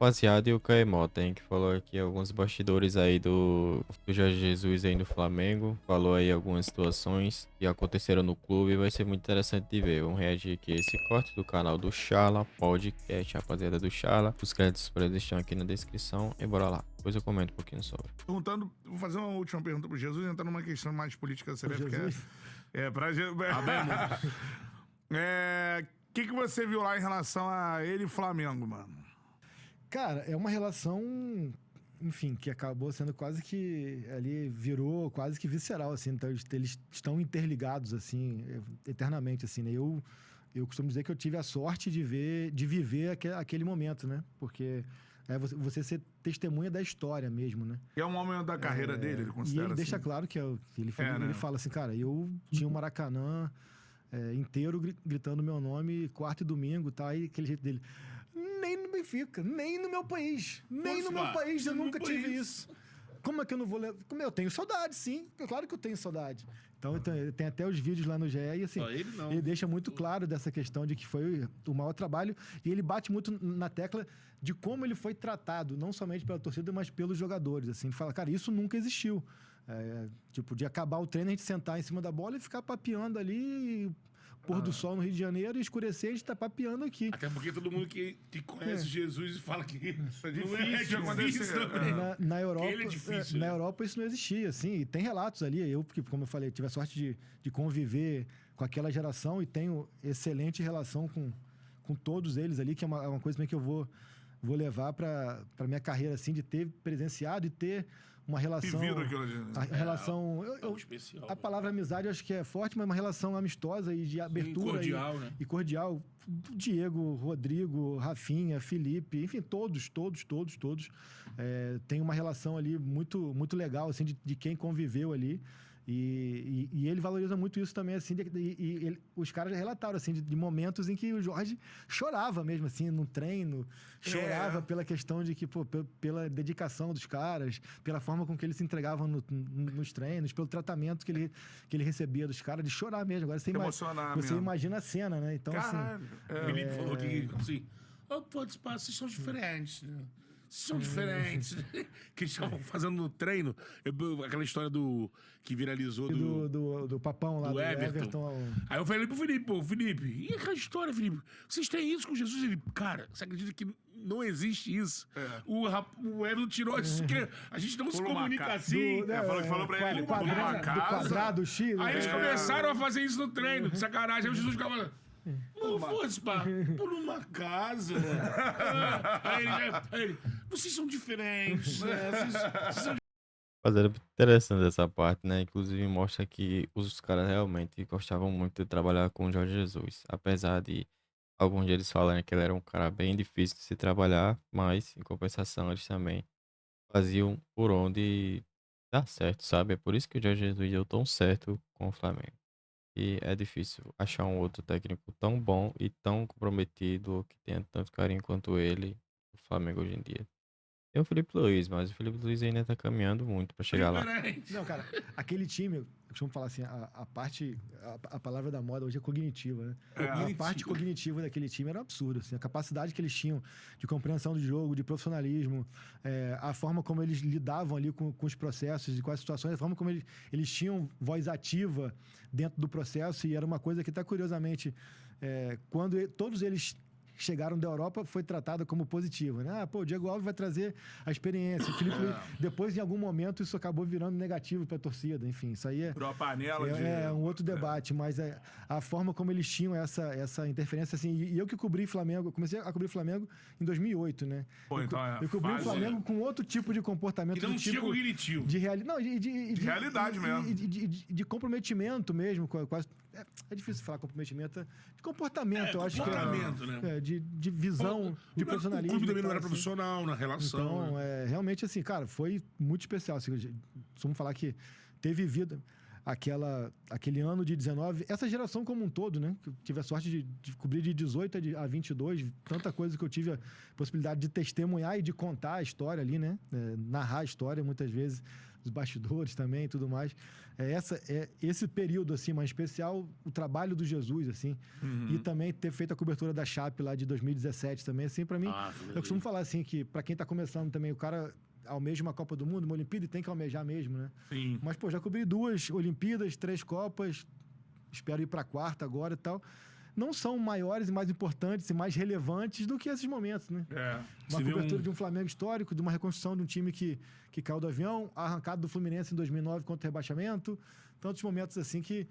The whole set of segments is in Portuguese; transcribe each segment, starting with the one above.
Rapaziada, e o Caemota, hein, que falou aqui alguns bastidores aí do Jorge Jesus aí no Flamengo. Falou aí algumas situações que aconteceram no clube. Vai ser muito interessante de ver. Vamos reagir aqui a esse corte do canal do Chala Podcast, rapaziada do Chala. Os créditos para eles estão aqui na descrição. E bora lá. Depois eu comento um pouquinho sobre. Perguntando, vou fazer uma última pergunta pro Jesus, entrar numa questão mais política da CBF, que Jesus? pra Jesus. O que você viu lá em relação a ele e Flamengo, mano? Cara, é uma relação, enfim, que acabou sendo quase que ali virou quase que visceral, assim. Então, eles estão interligados, assim, eternamente, assim, né? Eu costumo dizer que eu tive a sorte de viver aquele momento, né? Porque você ser testemunha da história mesmo, né? É um momento da carreira dele, ele E considera ele deixa assim? claro que ele né? fala assim, cara, eu tinha o Maracanã inteiro gritando meu nome quarto e domingo, tá? E aquele jeito dele. Nem no Benfica, nem no meu país. Nem no meu país eu nunca tive isso. Como é que eu não vou levar? Como eu tenho saudade, sim. Claro que eu tenho saudade. Então, tem até os vídeos lá no GE e assim, ele não. ele deixa muito claro dessa questão de que foi o maior trabalho e ele bate muito na tecla de como ele foi tratado, não somente pela torcida, mas pelos jogadores. Assim, ele fala, cara, isso nunca existiu. Tipo, de acabar o treino, a gente sentar em cima da bola e ficar papeando ali, pôr do sol no Rio de Janeiro e escurecer, a gente tá papeando aqui. Até porque todo mundo que conhece Jesus e fala que É não é difícil de acontecer. difícil também. Na Europa, Ele é difícil, na né? Europa isso não existia, assim, e tem relatos ali, porque, como eu falei, tive a sorte de conviver com aquela geração e tenho excelente relação com todos eles ali, que é uma coisa também que eu vou levar para minha carreira, assim, de ter presenciado e ter uma relação... Vivido aquilo ali, né? A relação... Algo especial. A palavra amizade eu acho que é forte, mas uma relação amistosa e de abertura. cordial, né? E cordial. Diego, Rodrigo, Rafinha, Felipe, enfim, todos. Tem uma relação ali muito, muito legal, assim, de quem conviveu ali. E ele valoriza muito isso também, assim, os caras relataram, assim, de momentos em que o Jorge chorava mesmo, assim, no treino, chorava pela questão de que, pela dedicação dos caras, pela forma com que eles se entregavam nos treinos, pelo tratamento que ele recebia dos caras, de chorar mesmo. Agora você, Emocionar você mesmo. imagina a cena, né? Então, Caralho. O Felipe falou que, assim, vocês são diferentes, né? Vocês são diferentes. Que eles estavam fazendo no treino. Aquela história que viralizou do Papão lá, do Everton. Aí eu falei pro Felipe, Felipe, e aquela história, Felipe? Vocês têm isso com Jesus? Ele, cara, você acredita que não existe isso? O Everton tirou isso, que a gente não se comunica assim. Falou pra ele, do quadrado, quadrado, X. Aí eles começaram a fazer isso no treino, de sacanagem. Aí o Jesus ficava... Não fosse por uma casa. Aí ele, vocês são diferentes, né? Vocês são Rapaziada, interessante essa parte, né? Inclusive mostra que os caras realmente gostavam muito de trabalhar com o Jorge Jesus. Apesar de alguns deles falarem que ele era um cara bem difícil de se trabalhar, mas em compensação eles também faziam por onde dá certo, sabe? É por isso que o Jorge Jesus deu tão certo com o Flamengo. E é difícil achar um outro técnico tão bom e tão comprometido que tenha tanto carinho quanto ele no Flamengo hoje em dia. Tem o Felipe Luiz, mas o Felipe Luiz ainda tá caminhando muito pra chegar lá. diferentes. Não, cara, aquele time, eu costumo falar assim, a palavra da moda hoje é cognitiva, né? A parte cognitiva daquele time era um absurdo, assim, a capacidade que eles tinham de compreensão do jogo, de profissionalismo, a forma como eles lidavam ali com os processos e com as situações, a forma como eles tinham voz ativa dentro do processo, e era uma coisa que, até curiosamente, quando todos eles chegaram da Europa, foi tratada como positiva, né? O Diego Alves vai trazer a experiência. O Felipe Luiz, depois, em algum momento, isso acabou virando negativo para a torcida. Enfim, isso aí Virou a panela um outro debate, mas a forma como eles tinham essa interferência, assim, e eu que cobri Flamengo, comecei a cobrir Flamengo em 2008, né? Então eu cobri o Flamengo com outro tipo de comportamento. Que não tinha tipo cognitivo. de realidade. De realidade mesmo. De comprometimento mesmo. Quase, é difícil falar comprometimento. De comportamento, eu acho que comportamento, né? De visão, de profissionalismo. O clube também não e tal, era assim. profissional na relação. Então, né? realmente, assim, cara, foi muito especial. Assim, vamos falar que ter vivido aquele ano de 19, essa geração como um todo, né? Que eu tive a sorte de cobrir de 18 a 22, tanta coisa que eu tive a possibilidade de testemunhar e de contar a história ali, né? Narrar a história, muitas vezes, os bastidores também e tudo mais. Esse período, assim, mais especial, o trabalho do Jesus, assim, e também ter feito a cobertura da Chape lá de 2017 também, assim, pra mim, eu costumo falar assim, que pra quem tá começando também, o cara almeja uma Copa do Mundo, uma Olimpíada, e tem que almejar mesmo, né? Sim. Mas, pô, já cobri 2 Olimpíadas, 3 Copas, espero ir pra 4ª agora e tal. Não são maiores e mais importantes e mais relevantes do que esses momentos, né? Uma cobertura de um Flamengo histórico, de uma reconstrução de um time que caiu do avião, a arrancada do Fluminense em 2009 contra o rebaixamento, tantos momentos assim que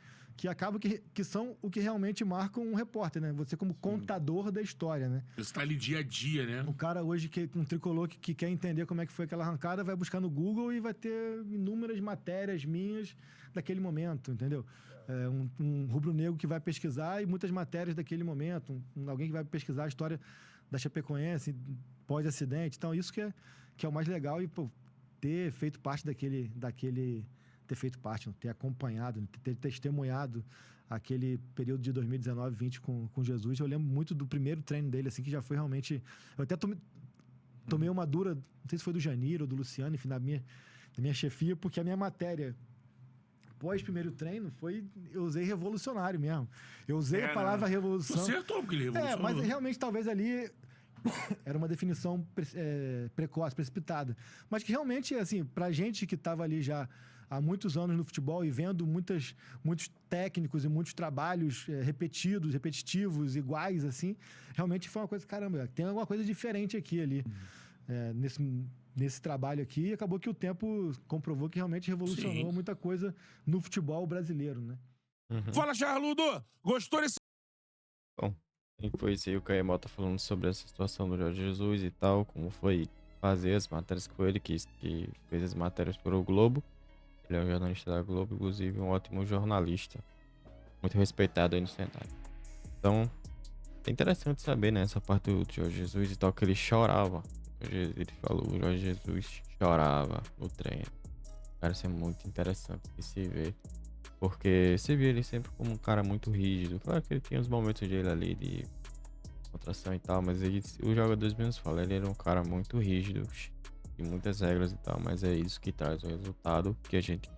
acabam que são o que realmente marcam um repórter, né? Você como contador da história, né? Você tá ali dia a dia, né? O cara hoje, um tricolor que quer entender como é que foi aquela arrancada, vai buscar no Google e vai ter inúmeras matérias minhas daquele momento, entendeu? Um rubro-negro que vai pesquisar e muitas matérias daquele momento, alguém que vai pesquisar a história da Chapecoense pós-acidente. Então, isso que é o mais legal, e pô, ter feito parte ter feito parte, ter acompanhado, ter testemunhado aquele período de 2019, 20 com Jesus. Eu lembro muito do primeiro treino dele, assim, que já foi realmente... Eu até tomei uma dura, não sei se foi do Janir ou do Luciano, enfim, da minha chefia, porque a minha matéria pós-primeiro treino eu usei revolucionário mesmo. Eu usei a palavra revolução. Você acertou, porque ele revolucionou. Mas realmente talvez ali era uma definição precoce, precipitada. Mas que realmente, assim, pra gente que estava ali já há muitos anos no futebol e vendo muitos técnicos e muitos trabalhos repetitivos, iguais, assim, realmente foi uma coisa, caramba, tem alguma coisa diferente aqui ali. Nesse trabalho aqui, acabou que o tempo comprovou que realmente revolucionou muita coisa no futebol brasileiro, né? Fala, Charludo! Gostou desse... Bom, e foi isso aí, o Caio Mota falando sobre essa situação do Jorge Jesus e tal, como foi fazer as matérias com ele, que fez as matérias para o Globo. Ele é um jornalista da Globo, inclusive um ótimo jornalista, muito respeitado aí no cenário. Então, é interessante saber, né, essa parte do Jorge Jesus e tal, que ele chorava. Ele falou, o Jorge Jesus chorava no treino. Cara, isso é muito interessante de se ver, porque você vê ele sempre como um cara muito rígido. Claro que ele tinha os momentos dele ali de contração e tal, mas os jogadores mesmos falam, ele era um cara muito rígido, e muitas regras e tal, mas é isso que traz o resultado que a gente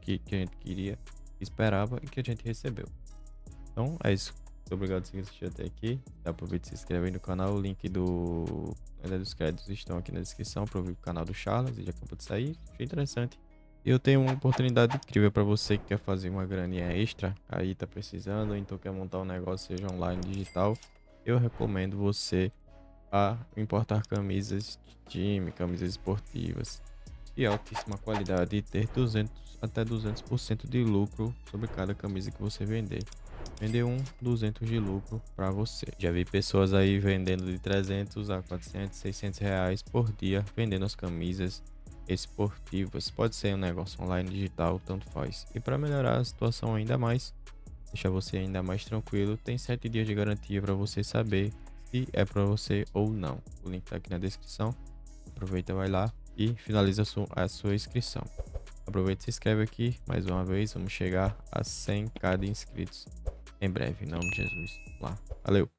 queria, esperava e que a gente recebeu. Então é isso. Muito obrigado por assistir até aqui. Aproveita e se inscreve aí no canal. O link dos créditos estão aqui na descrição para ouvir o canal do Charles. Ele acabou de sair. Achei interessante. E eu tenho uma oportunidade incrível para você que quer fazer uma graninha extra. Aí tá precisando, então quer montar um negócio, seja online, digital. Eu recomendo você a importar camisas de time, camisas esportivas de altíssima qualidade e ter até 200% de lucro sobre cada camisa que você vender. Vender 200 de lucro para você. Já vi pessoas aí vendendo de 300 a 400, 600 reais por dia, vendendo as camisas esportivas. Pode ser um negócio online, digital, tanto faz. E para melhorar a situação ainda mais, deixar você ainda mais tranquilo, tem 7 dias de garantia para você saber se é para você ou não. O link tá aqui na descrição. Aproveita, vai lá e finaliza a sua inscrição. Aproveita e se inscreve aqui mais uma vez. Vamos chegar a 100k de inscritos em breve, em nome de Jesus. Lá. Valeu!